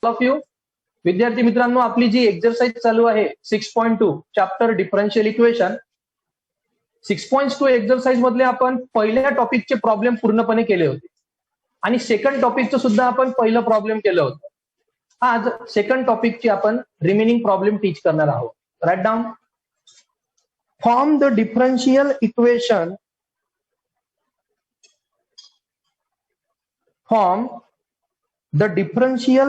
Of you. विद्यार्थी मित्रांनो, आपली जी एक्सरसाइज चालू आहे 6.2 चॅप्टर डिफरन्शियल इक्वेशन. 6.2 एक्सरसाइज मधले आपण पहिल्या टॉपिकचे प्रॉब्लेम पूर्णपणे केले होते आणि सेकंड टॉपिकचं सुद्धा आपण पहिलं प्रॉब्लेम केलं होतं. आज सेकंड टॉपिकची आपण रिमेनिंग प्रॉब्लेम टीच करणार आहोत. Write down. Form the differential equation form the differential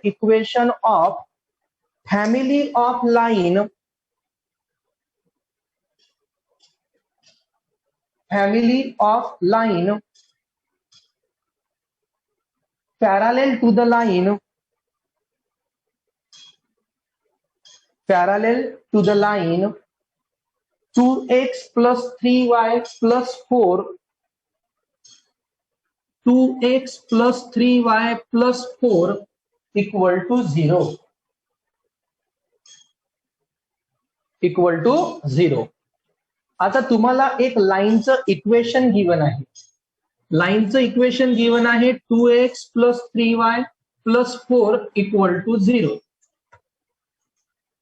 equation of family of line parallel to the line 2x plus 3y plus 4 2x plus 3y plus 4 equal to 0. आता तुम्हाला एक लाईनचं equation given आहे. लाईनचं equation given आहे 2x plus 3y plus 4 equal to 0.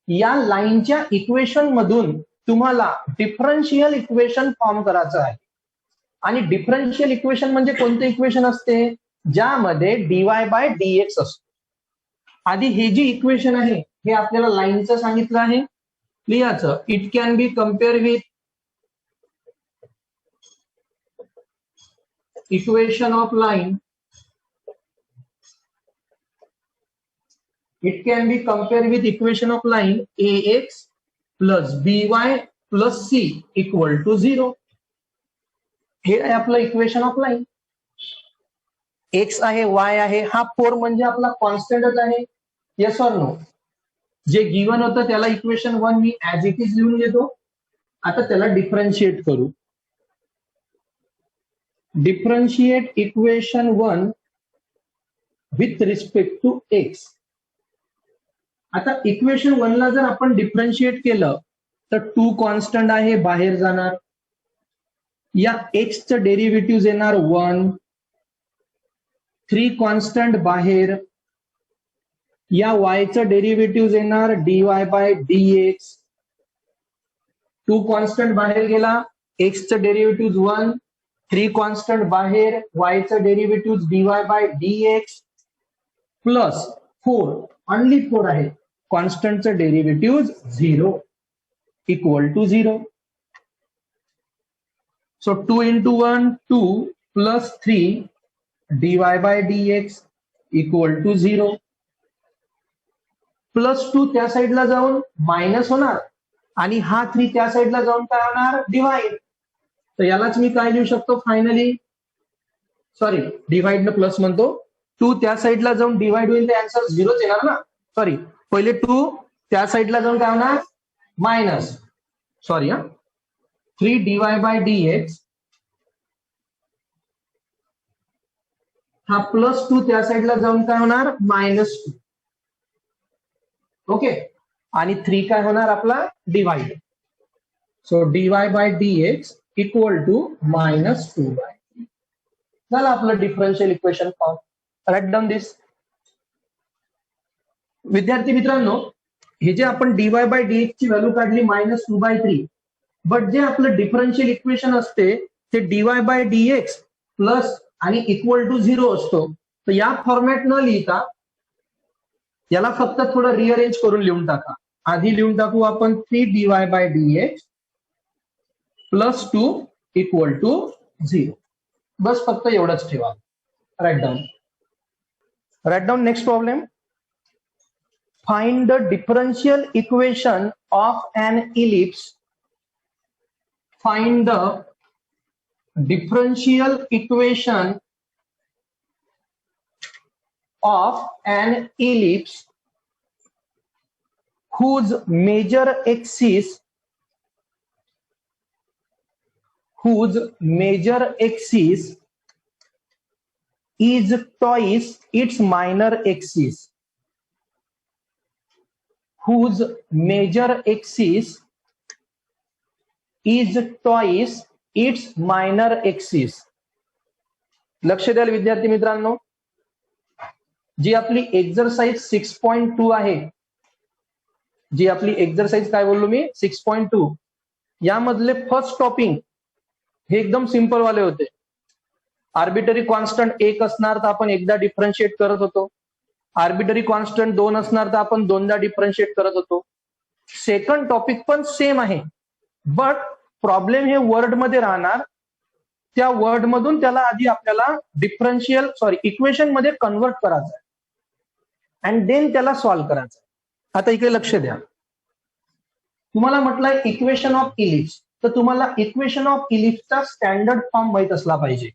या लाईनच्या equation मधून तुम्हाला differential equation form करायचं आहे. आणि डिफरन्शियल इक्वेशन म्हणजे कोणतं इक्वेशन असते? ज्यामध्ये dy बाय dx असतो. आधी हे जी इक्वेशन आहे हे आपल्याला लाईनचं सांगितलं आहे. लिहायचं, it can be compare with equation of line. It can be compared with equation of line ax plus by plus c equal to 0. हे आहे आपलं इक्वेशन ऑफ लाईन. x आहे, y आहे, हा 4 म्हणजे आपला कॉन्स्टंटच आहे. Yes or no? जे गिवन होतं त्याला इक्वेशन 1 मी ऍज इट इज लिहून घेतो. आता त्याला डिफरन्शिएट करू. Differentiate equation 1 with respect to x. आता इक्वेशन 1 ला जर आपण डिफरन्शिएट केलं तर 2 कॉन्स्टंट आहे, बाहेर जाणार. या x चं डेरिव्हेटिव्ह येणार 1, 3 कॉन्स्टंट बाहेर. या y चं डेरिव्हेटिव्ह येणार dy बाय dx. 2 कॉन्स्टंट बाहेर गेला, x चं डेरिव्हेटिव्ह 1, 3 कॉन्स्टंट बाहेर, y चं derivative dy bye dx plus 4, only 4 आहे, कॉन्स्टंटचं derivative 0 equal to 0. So 2 into 1 2 plus 3 dy by dx equal to 0. Plus 2 त्या साईडला जाऊन मायनस होणार आणि हा 3 त्या साईडला जाऊन काय होणार? डिवाइड. तर यालाच मी काय लिहू शकतो फायनली? सॉरी, डिवाइड न प्लस म्हणतो. 2 त्या साईडला जाऊन डिवाइड होईल तर आन्सर 0च येणार ना. सॉरी, पहिले 2 त्या साईडला जाऊन काय होणार? Minus. Sorry, 3 dy bye dx हा प्लस 2 त्या साईडला जाऊन काय होणार? -2. ओके, आणि 3 काय होणार आपला? Divide. So dy bye dx equal to -2. झालं आपलं differential equation form. Write down this. विद्यार्थी मित्रांनो, हे जे आपण dy बाय dx ची व्हॅल्यू काढली -2/3, बट जे आपलं डिफरन्शियल इक्वेशन असते ते dy बाय dx प्लस आणि इक्वल टू 0 असतो. तर या फॉर्मॅट न लिहिता याला फक्त थोडं रिअरेंज करून लिहून टाका. आधी लिहून टाकू आपण 3 dy bye dx plus 2 equal to 0. बस फक्त एवढंच ठेवा. Write down. Write down. Next problem. Find the differential equation of an ellipse. Find the differential equation of an ellipse whose major axis is twice its minor axis. Whose major axis is twice it's minor axis. लक्ष द्याल विद्यार्थी मित्रांनो, जी आपली exercise 6.2 आहे, जी आपली exercise काय बोललो मी 6.2, यामधले first topic हे एकदम सिंपल वाले होते. आर्बिटरी कॉन्स्टंट 1 असणार तर आपण एकदा डिफरन्शिएट करत होतो. आर्बिटरी कॉन्स्टंट 2 असणार तर आपण दोनदा डिफरन्शिएट करत होतो. सेकंड टॉपिक पण सेम आहे, बट प्रॉब्लेम हे वर्ड मध्ये राहणार. त्या वर्ड मधून त्याला आधी आपल्याला इक्वेशन मध्ये कन्वर्ट करायचं आहे अँड देन त्याला सॉल्व्ह करायचं आहे. आता इकडे लक्ष द्या. तुम्हाला म्हटलंय इक्वेशन ऑफ इलिप्स, तर तुम्हाला इक्वेशन ऑफ इलिप्सचा स्टँडर्ड फॉर्म माहित असला पाहिजे.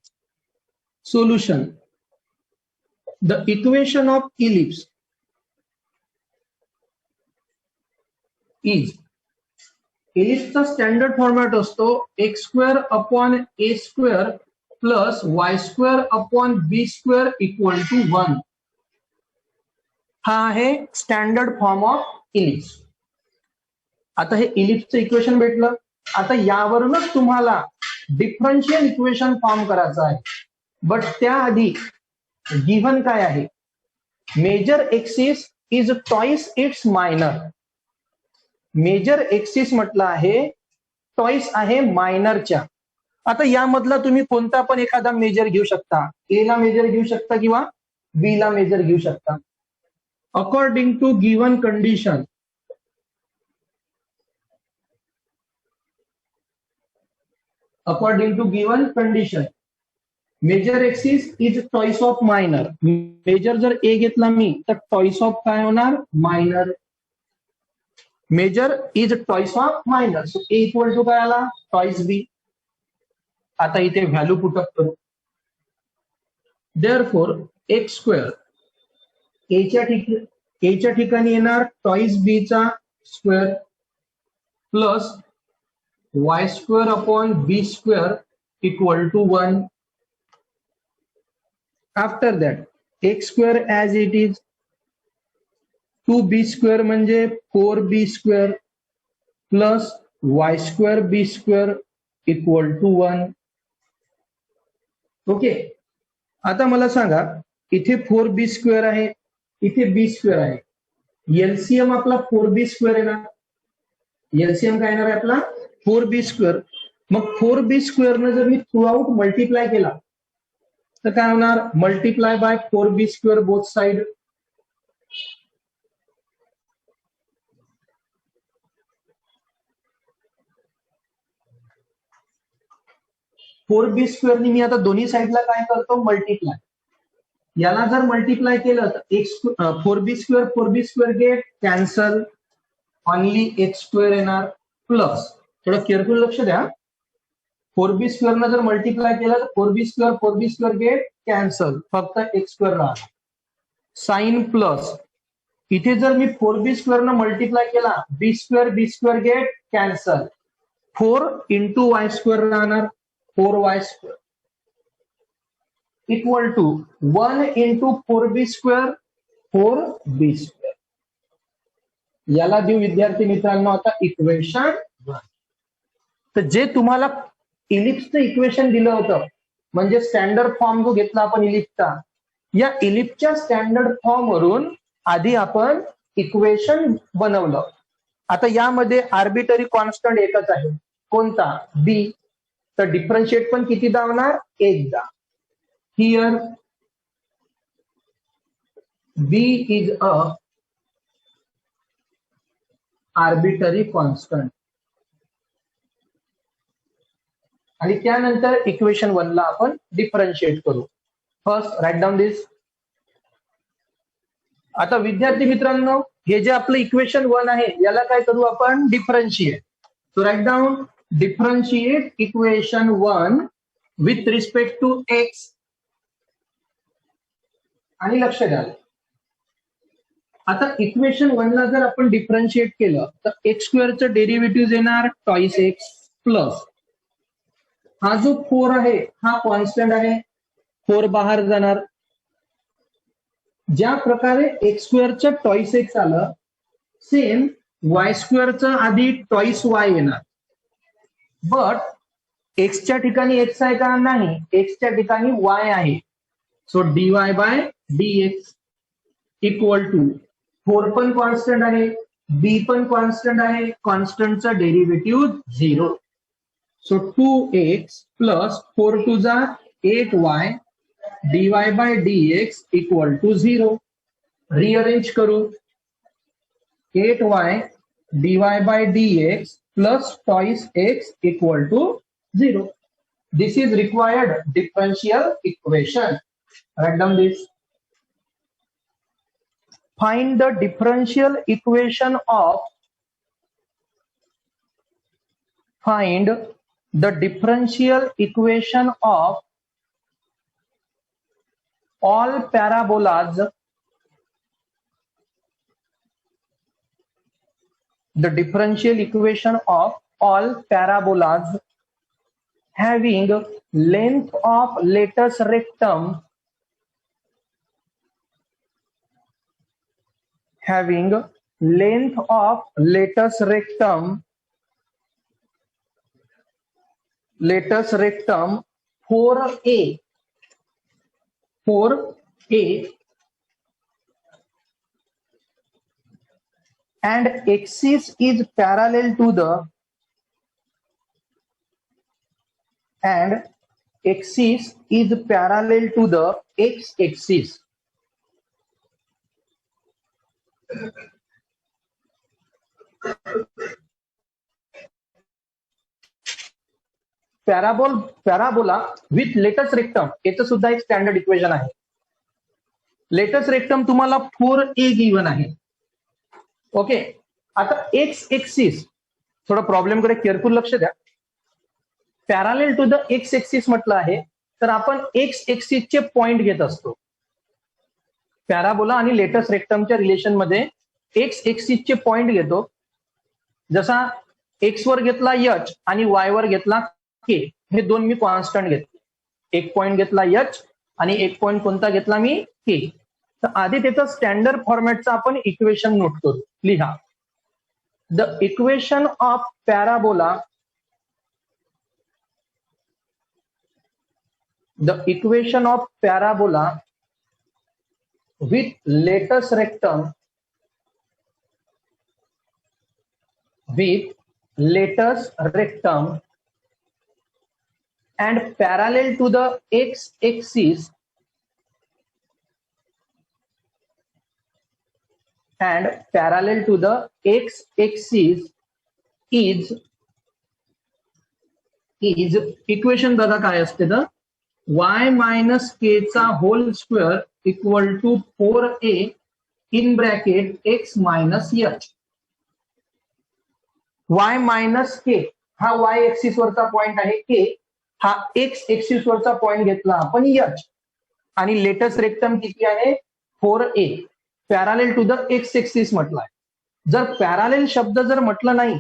Solution. The equation of ellipse is, इलिप्सचा स्टँडर्ड फॉर्मॅट असतो x square upon a square plus y square upon b square equal to 1. हा आहे स्टँडर्ड फॉर्म ऑफ इलिप्स. आता हे इलिप्सचं इक्वेशन भेटलं. आता यावरूनच तुम्हाला डिफरन्शियल इक्वेशन फॉर्म करायचं आहे, बट त्याआधी गिव्हन काय आहे, major axis is twice its minor. Major axis म्हटलं आहे टॉइस आहे मायनरच्या. आता यामधला तुम्ही कोणता पण एखादा मेजर घेऊ शकता. ए ला मेजर घेऊ शकता किंवा बी ला मेजर घेऊ शकता. According to given condition, according to given condition major axis is twice of minor. Major जर ए घेतला मी तर टॉइस ऑफ काय होणार, minor. Major is twice of minor, so a equal to काय आला, टॉइस बी. आता इथे व्हॅल्यू पुटअप करू. देअरफॉर एक्स स्क्वेअर एच्या ठिकाणी येणार टॉइस बी चा square plus y square upon b square equal to 1. After that x square as it is, 2b square म्हणजे 4b square plus y square b square equal to 1. Okay. आता मला सांगा, इथे 4b square आहे, इथे b square आहे. LCM आपला 4b square आहे ना. एलसीएम काय येणार आहे आपला 4b स्क्वेअर. मग 4b स्क्वेअर ने जर मी थ्रू आउट मल्टिप्लाय केला तर काय होणार, multiply by 4b square both side. Four b square मी आता दोन्ही साईडला काय करतो, मल्टिप्लाय. याला जर मल्टिप्लाय केलं तर x 4b square get cancel, only x square येणार प्लस, थोडं केअरफुल लक्ष द्या, 4b स्क्वेअर न जर मल्टिप्लाय केलं तर 4b स्क्वेअर गेट कॅन्सल, फक्त एक्स स्क्वेअर राहणार. साइन प्लस, इथे जर मी 4b स्क्वेअर न मल्टिप्लाय केला b square get cancel, 4 into y square राहणार, 4y square equal to 1 into 4b square 4b square. याला देऊ विद्यार्थी मित्रांनो आता इक्वेशन 1. तर जे तुम्हाला इलिप्सचं इक्वेशन दिलं होतं, म्हणजे स्टँडर्ड फॉर्म जो घेतला आपण इलिप्सचा, या इलिप्सच्या स्टँडर्ड फॉर्म वरून आधी आपण इक्वेशन बनवलं. आता यामध्ये आर्बिटरी कॉन्स्टंट एकच आहे, कोणता, बी. तर डिफरन्शिएट पण कितीदा होणार, एकदा. Here b is a arbitrary constant. आणि त्यानंतर इक्वेशन 1 ला आपण डिफरन्शिएट करू. First write down this. आता विद्यार्थी मित्रांनो, हे जे आपलं इक्वेशन 1 आहे याला काय करू आपण, differentiate. So write down differentiate equation 1 with respect to x. आणि लक्ष द्या, आता इक्वेशन 1 ला जर आपण डिफरन्शिएट केलं तर एक्स स्क्वेअरचं डेरिव्हेटिव्ह येणार टॉइस एक्स प्लस, हा जो 4 आहे हा कॉन्स्टंट आहे, 4 बाहेर जाणार. ज्या प्रकारे एक्स स्क्वेअरचं टॉइस एक्स आलं, सेम वाय स्क्वेअरचं आधी टॉइस वाय येणार. बट एक्सच्या ठिकाणी एक्स आहे का? नाही, एक्सच्या ठिकाणी वाय आहे. So dy bye dx equal to 4 पण कॉन्स्टंट आहे, बी पण कॉन्स्टंट आहे, कॉन्स्टंटचा डेरिव्हेटिव्ह 0. सो 2x प्लस 4 टू जा 8y dy bye dx equal to 0. Rearrange करू. 8y dy by dx plus twice x equal to 0. This is required differential equation. Write down this. Find the differential equation of all parabolas. The differential equation of all parabolas having length of latus rectum latus rectum 4a and axis is parallel to the x-axis. Parabola with latus rectum, याचं सुद्धा एक standard equation आहे. Latus rectum तुम्हाला 4a given आहे. Okay, आता x axis, थोडा problem कडे careful लक्ष द्या. Parallel to the x axis म्हटलं आहे, तर आपण एक्स एक्सिसचे पॉइंट घेत असतो. पॅराबोला आणि लेटस रेक्टमच्या रिलेशन मध्ये एक्स एक्सिसचे पॉइंट घेतो. जसा एक्स वर घेतला एच आणि वाय वर घेतला के, हे दोन मी कॉन्स्टंट घेतले. एक पॉइंट घेतला एच आणि एक पॉइंट कोणता घेतला मी? के. तर आधी त्याचं स्टँडर्ड फॉर्मॅटचं आपण इक्वेशन नोट करू. लिहा. The equation of parabola with latus rectum and parallel to the x-axis is equation बघा काय असते. तर y मायनस के चा whole square equal to 4a in bracket x minus h. y minus k हा y axis वरचा point आहे, के हा x axis वरचा पॉइंट घेतला आपण एच, आणि लेटस रेक्टम किती आहे? 4a. Parallel to the x axis म्हटलाय. जर पॅरालेल शब्द जर म्हटलं नाही,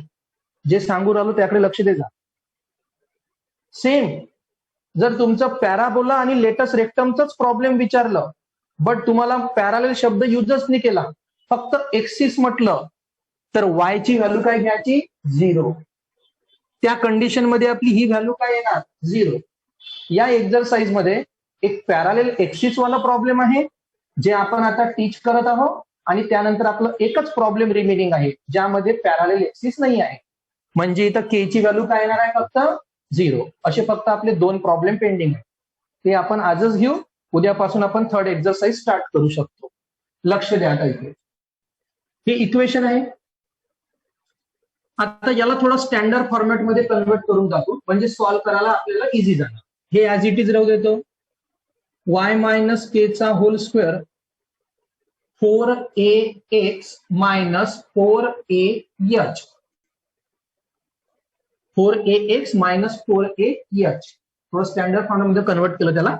जे सांगू राहिलो त्याकडे लक्ष दे जा. सेम जर तुमचं पॅराबोला आणि लेटस रेक्टमचंच प्रॉब्लेम विचारलं, बट तुम्हाला पॅरालेल शब्द युजच नाही केला, फक्त एक्सिस म्हटलं, तर वाय ची व्हॅल्यू काय घ्यायची? 0. त्या कंडिशन मध्ये आपली ही व्हॅल्यू काय येणार? 0. या एक्झरसाइज मध्ये एक पॅरालेल एक्सिस वाला प्रॉब्लेम आहे, जे आपण आता टीच करत आहोत, आणि त्यानंतर आपलं एकच प्रॉब्लेम रिमेनिंग आहे, ज्यामध्ये पॅरालेल एक्सिस नाही आहे. म्हणजे इथं के ची व्हॅल्यू काय येणार आहे? फक्त 0. असे फक्त आपले दोन प्रॉब्लेम पेंडिंग आहे. ते आपण आजच घेऊ. उद्यापासून आपण थर्ड एक्झरसाइज स्टार्ट करू शकतो. लक्ष द्या. आता इथे हे इक्वेशन आहे. आता याला थोडा स्टँडर्ड फॉर्मॅटमध्ये कन्वर्ट करून टाकू, म्हणजे सॉल्व्ह करायला आपल्याला इझी जाणार. हे ऍज इट इज राहू देतो. y मायनस के चा whole square 4ax minus 4a h 4ax minus 4a h. थोडं स्टँडर्ड फॉर्ममध्ये कन्वर्ट केलं त्याला.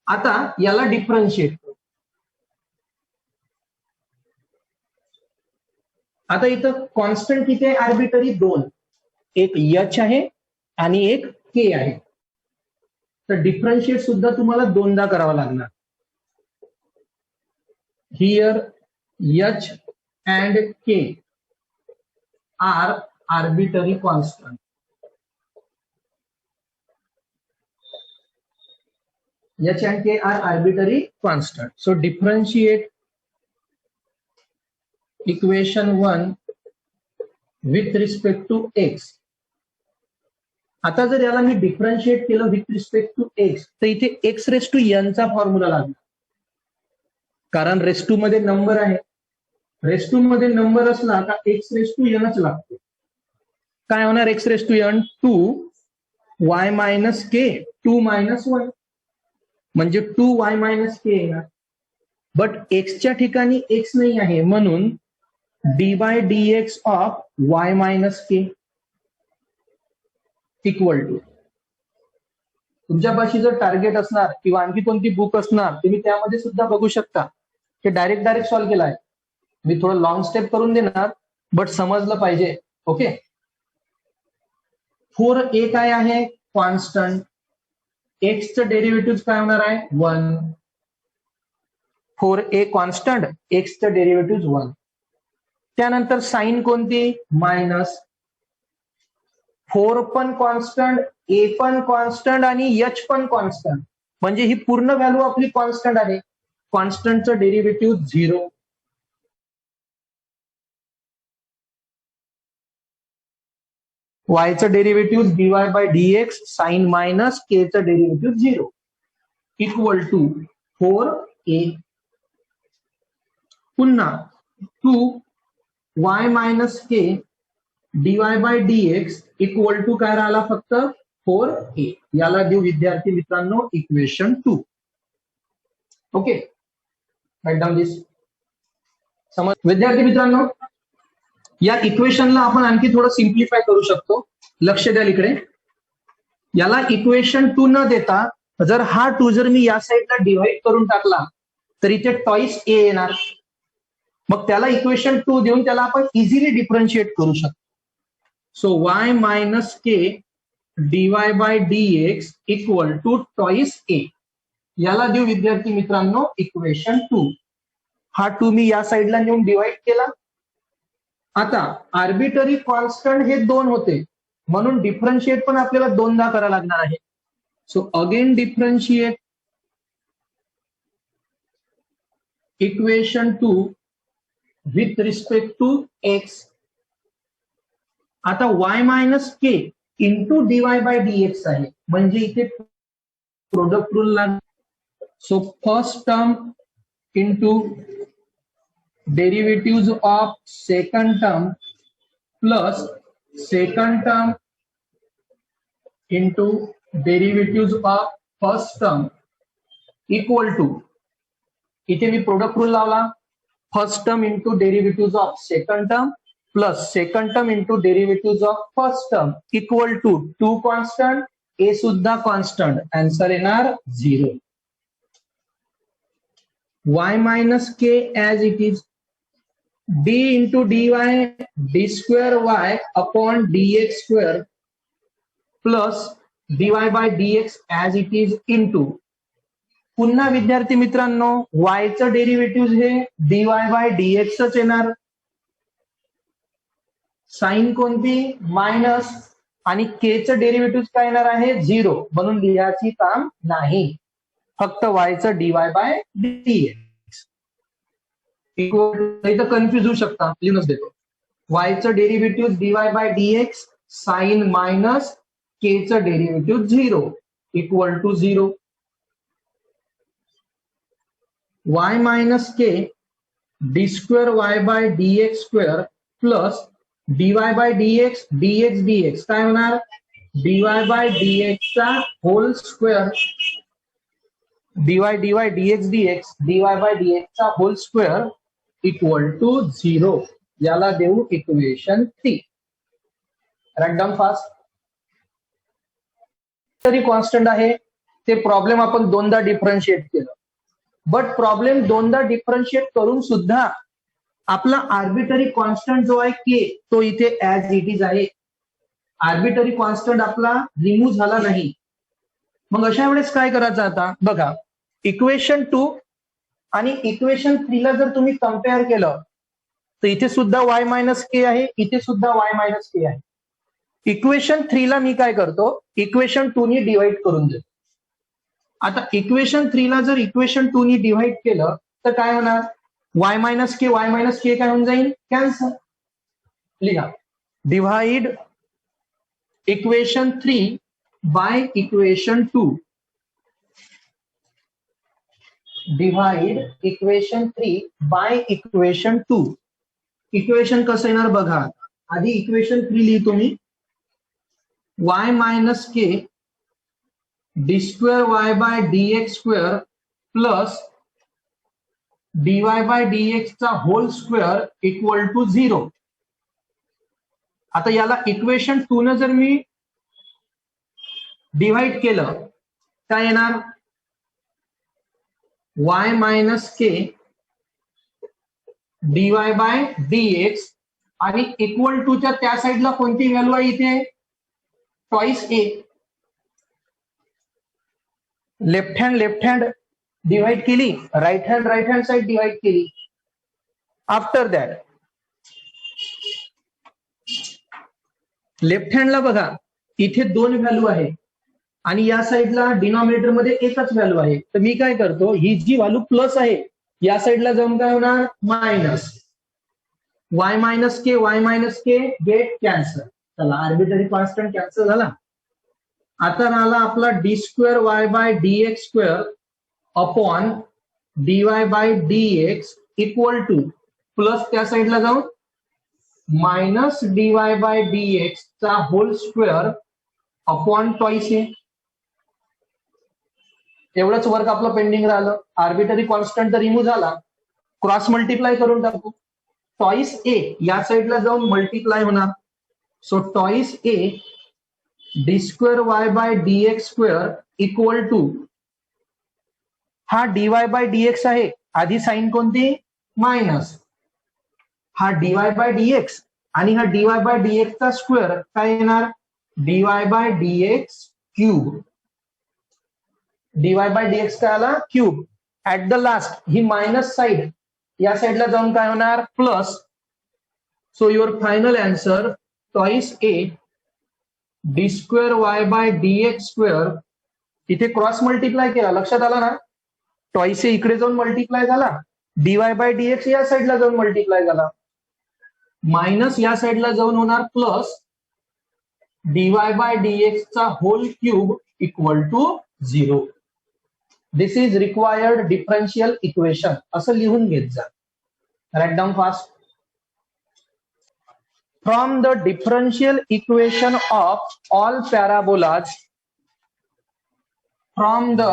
आता याला डिफरन्शिएट करू. आता इथं कॉन्स्टंट किती आहे? आर्बिटरी 2. एक एच आहे आणि एक के आहे. तर डिफरन्शिएट सुद्धा तुम्हाला दोनदा करावं लागणार. Here h and k are arbitrary constant. h and k are arbitrary constant. So differentiate equation 1 with respect to x. आता जर याला मी डिफरन्शिएट केलं विथ रिस्पेक्ट टू एक्स तर इथे एक्स रेस टू एन चा फॉर्म्युला लागला, कारण रेस टू मध्ये नंबर आहे. रेस टू मध्ये नंबर असला का एक्स रेस टू एनच लागतो. काय होणार x raise to n? 2 y minus k 2 minus 1 म्हणजे 2 y मायनस के येणार. बट एक्सच्या ठिकाणी एक्स नाही आहे म्हणून d by d x of y minus k equal to, तुमच्यापाशी जर टार्गेट असणार किंवा आणखी कोणती बुक असणार तुम्ही त्यामध्ये सुद्धा बघू शकता की डायरेक्ट सॉल्व्ह केला आहे. मी थोडं लॉंग स्टेप करून देणार बट समजलं पाहिजे. ओके. 4a काय आहे? कॉन्स्टंट. एक्सचं डेरिव्हेटिव्ह काय होणार आहे? 1. 4a constant, एक्सचं derivative 1. त्यानंतर साइन कोणती? मायनस. 4 पण कॉन्स्टंट, ए पण कॉन्स्टंट आणि एच पण कॉन्स्टंट, म्हणजे ही पूर्ण व्हॅल्यू आपली कॉन्स्टंट आहे. कॉन्स्टंटचं डेरिव्हेटिव्ह 0. वायचं derivative dy bye dx sign minus k चं डेरिव्हेटिव्ह 0 इक्वल टू 4a. पुन्हा 2y minus k dy bye dx equal to काय राहिला? फक्त 4a. याला देऊ विद्यार्थी मित्रांनो equation 2. Okay, right down this. समज विद्यार्थी मित्रांनो, या इक्वेशनला आपण आणखी थोडं सिम्प्लिफाय करू शकतो. लक्ष द्या इकडे. याला इक्वेशन 2 न देता जर हा 2 जर मी या साईडला डिव्हाइड करून टाकला तर इथे टॉईस ए येणार. मग त्याला इक्वेशन 2 देऊन त्याला आपण इझिली डिफरन्शिएट करू शकतो. So y minus k dy bye dx equal to twice a. याला देऊ विद्यार्थी मित्रांनो इक्वेशन 2. हा 2 मी या साईडला नेऊन डिवाइड केला. आता आर्बिटरी कॉन्स्टंट हे 2 होते म्हणून डिफरन्शिएट पण आपल्याला 2दा करायला लागणार आहे. So again differentiate equation 2 with respect to x. आता y minus k into dy bye dx आहे म्हणजे इथे प्रोडक्ट रूल लागेल. So first term into derivative of second term plus second term into derivative of first term equal to, इथे मी product rule लावला. First term into derivative of second term plus second term into derivative of first term equal to 2 constant, ए सुद्धा constant. Answer येणार 0. y minus k as it is d into dy d square y upon dx square plus dy bye dx as it is into, पुन्हा विद्यार्थी मित्रांनो y चं derivative हे dy bye dx येणार. Sign कोणती? Minus. आणि k चं derivative काय येणार आहे? 0. म्हणून लिहायची काम नाही, फक्त y चं dy बाय dx इक्वल. इथं कन्फ्युज होऊ शकता, लिहूनच देतो. y चं derivative dy bye dx sign minus k चं derivative 0 equal to 0. y minus k d square y by dx square plus dy bye dx dx dx काय होणार? dy bye dx चा whole square, dy dx dx dy bye dx चा whole square equal to 0. याला देऊ equation 3. Write down fast. तरी constant आहे ते problem आपण 2दा डिफरन्शिएट केलं, बट प्रॉब्लेम 2दा डिफरन्शिएट करून सुद्धा आपला आर्बिटरी कॉन्स्टंट जो आहे के तो इथे ऍज इट इज आहे. आर्बिटरी कॉन्स्टंट आपला रिमूव्ह झाला नाही. मग अशा वेळेस काय करायचं? आता बघा, इक्वेशन 2 आणि इक्वेशन 3 ला जर तुम्ही कम्पेअर केलं तर इथे सुद्धा y मायनस के आहे, इथे सुद्धा y मायनस के आहे. इक्वेशन 3 ला मी काय करतो? इक्वेशन 2 नी डिवाइड करून देतो. आता इक्वेशन 3 ला जर इक्वेशन 2 नी डिव्हाइड केलं तर काय होणार? y मायनस के काय होऊन जाईल? कॅन्सल. लिहा, divide equation 3 by equation 2. Divide equation 3 by equation 2. Equation कसं येणार बघा. आधी इक्वेशन 3 लिहितो मी. y minus k d square y by d x square plus dy bye dx चा होल स्क्वेअर इक्वल टू 0. आता याला इक्वेशन 2 न जर मी डिव्हाइड केलं काय येणार? y minus k dy bye dx आणि इक्वल टू च्या त्या साईडला कोणती व्हॅल्यू आहे इथे? Twice a. Left hand divide केली, राईट हँड साइड डिवाइड केली. आफ्टर दॅट लेफ्ट हँडला बघा इथे 2 व्हॅल्यू आहे आणि या साईडला डिनॉमिनेटर मध्ये एकच व्हॅल्यू आहे. तर मी काय करतो, ही जी व्हॅल्यू प्लस आहे या साईडला जाऊन काय होणार? मायनस. y मायनस के गेट कॅन्सल. चला, आर्बिटरी कॉन्स्टंट कॅन्सल झाला. आता राहिला आपला D square y by d x square upon D y by d x equal two plus त्या साईडला जाऊन minus D y by d x चा होल स्क्वेअर अपॉन ट्वाइस ए. एवढंच वर्क आपलं पेंडिंग राहिलं. आर्बिटरी कॉन्स्टंट तर रिमूव्ह झाला, cross multiply करून टाकू. ट्वाइस ए या साईडला जाऊन मल्टिप्लाय होणार. So twice a d square y by d x square equal to हा d y by d x आहे, आधी साईन कोणती? मायनस. हा d y by d x आणि हा d y by d x चा स्क्वेअर काय येणार? D y by d x cube. D y by d x काय आला? क्यूब. ऍट द लास्ट ही मायनस साइड या साईडला जाऊन काय होणार? Plus. So your final answer twice a d square y by d x square. इथे cross multiply केला, लक्षात आला ना? ट्वाइस ए इकडे जाऊन मल्टिप्लाय झाला, D y by d x या साईडला जाऊन मल्टिप्लाय झाला, मायनस या साईडला जाऊन होणार plus d y by d x चा whole cube equal to 0. This is required differential equation. असं लिहून घेत जा. Write down fast. From the differential equation of all parabolas, from the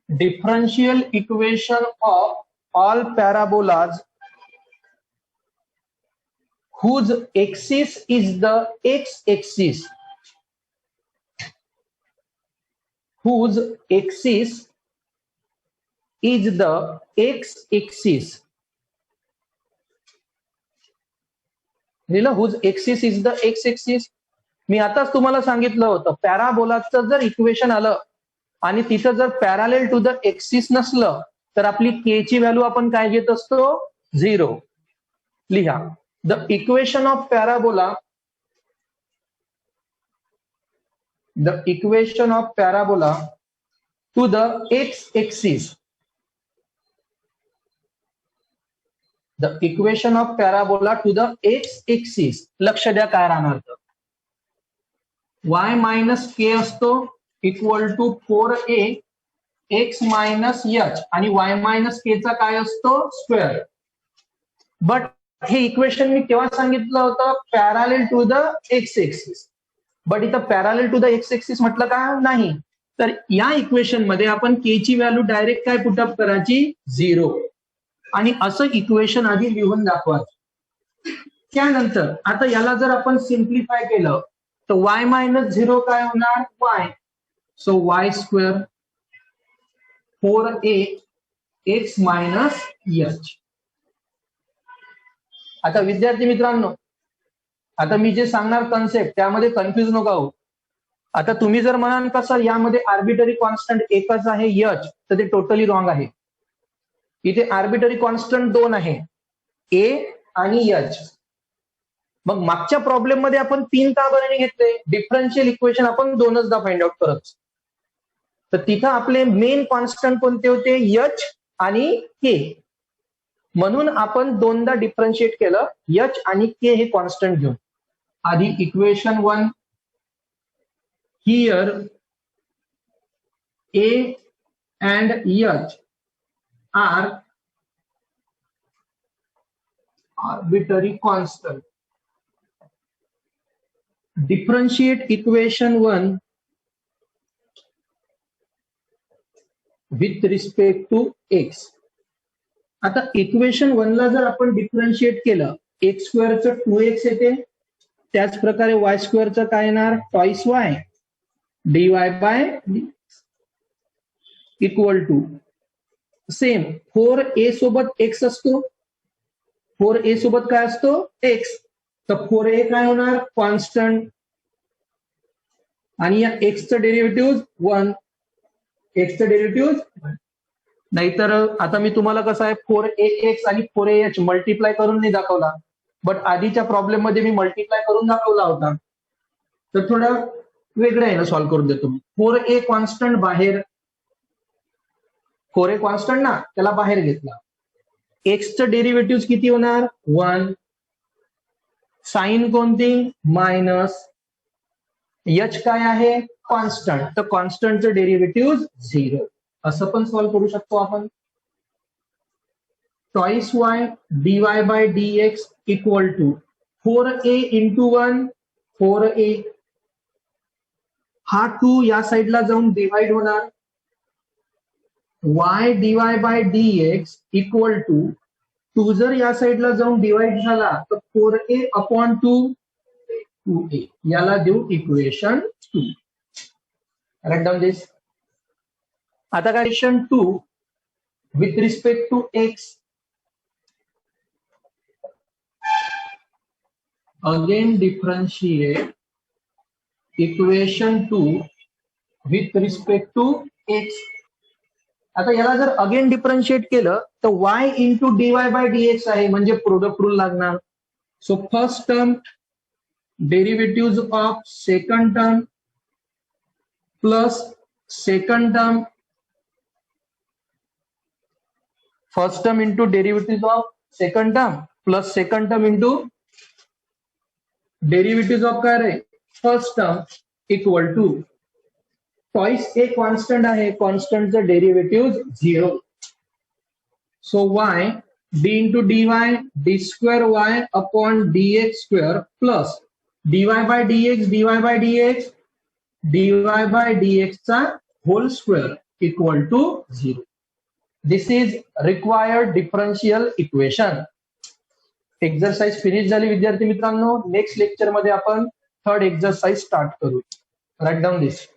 differential equation of all parabolas whose axis is the x-axis, whose axis is the x-axis. Whose axis is the x axis. मी आताच तुम्हाला सांगितलं होतं, पॅराबोलाचं जर equation आलं आणि तिथं जर पॅरालेल टू द एक्सिस नसलं तर आपली के ची व्हॅल्यू आपण काय घेत असतो? 0. लिहा, the equation of parabola, the equation of parabola to the x axis. The equation of parabola to the x-axis. लक्ष द्या काय राहणार तर. y मायनस के असतो equal to 4a x minus h आणि y मायनस के चा काय असतो? स्क्वेअर. बट हे इक्वेशन मी केव्हा सांगितलं होतं? Parallel to the x axis. But इथं parallel to the x axis म्हटलं का? नाही. तर या इक्वेशन मध्ये आपण के ची व्हॅल्यू डायरेक्ट काय पुटअप करायची? 0. आणि असं इक्वेशन आधी लिहून दाखवायचं. त्यानंतर आता याला जर आपण सिम्प्लिफाय केलं तर y मायनस 0 काय होणार? y. So y square 4a x minus h. आता विद्यार्थी मित्रांनो, आता मी जे सांगणार कन्सेप्ट त्यामध्ये कन्फ्युज नका हो. आता तुम्ही जर म्हणाल का सर यामध्ये आर्बिटरी कॉन्स्टंट एकच आहे h, तर ते टोटली रॉंग आहे. इथे आर्बिटरी कॉन्स्टंट 2 आहे, ए आणि एच. मग मागच्या प्रॉब्लेम मध्ये आपण 3 का बरं घेतले? डिफरन्शियल इक्वेशन आपण 2दा फाइंड आउट करत. तर तिथं आपले मेन कॉन्स्टंट कोणते होते, एच आणि के. म्हणून आपण दोनदा डिफरन्शिएट केलं, एच आणि के हे कॉन्स्टंट घेऊन. आधी equation 1, here a and h are arbitrary constant. Differentiate equation 1 with respect to x. आता इक्वेशन 1 ला जर आपण डिफरन्शिएट केलं, एक्स स्क्वेअरचं 2x येते, त्याच प्रकारे वाय स्क्वेअरचं काय येणार, twice y dy by equal to same 4a सोबत x असतो, 4a सोबत काय असतो, x. तर 4a काय होणार, कॉन्स्टंट. आणि या एक्सचं डेरिव्हेटिव्ह 1, एक्सचं डेरिव्हेटिव्ह. नाहीतर आता मी तुम्हाला कसं आहे 4ax आणि 4ah मल्टिप्लाय करून नाही दाखवला, बट आधीच्या प्रॉब्लेम मध्ये मी मल्टिप्लाय करून दाखवला होता. तर थोडं वेगळं आहे ना, सॉल्व्ह करून देतो मी. 4a कॉन्स्टंट बाहेर, 4a कॉन्स्टंट ना, त्याला बाहेर घेतला. एक्सचं डेरिव्हेटिव्ह किती होणार, 1. साइन कोणती, मायनस. एच काय आहे, कॉन्स्टंट. तर कॉन्स्टंटचं डेरिव्हेटिव्ह 0. असं पण सॉल्व्ह करू शकतो आपण. Twice y dy bye dx equal to 4a into 1, 4a. हा 2 या साईडला जाऊन डिवाइड होणार. y dy bye dx equal to 2 जर या साईडला जाऊन डिवाइड झाला तर 4a अपॉन 2a. याला देऊ इक्वेशन 2. Right down this. आता काय, equation 2 with respect to x. Again differentiate equation 2 with respect to x. आता याला जर अगेन डिफरन्शिएट केलं तर y into dy bye dx आहे, म्हणजे प्रोडक्ट रूल लागणार. So first term derivative of second term plus second term, first term into derivative of second term plus second term into derivative of काय रे, first term equal to twice a constant आहे, कॉन्स्टंटचं derivative 0. So y d into dy d square y upon dx square plus dy bye dx dy bye dx चा whole square equal to 0. This is required differential equation. Exercise finish झाली विद्यार्थी मित्रांनो. Next lecture मध्ये आपण third exercise start करू. Right down दिस.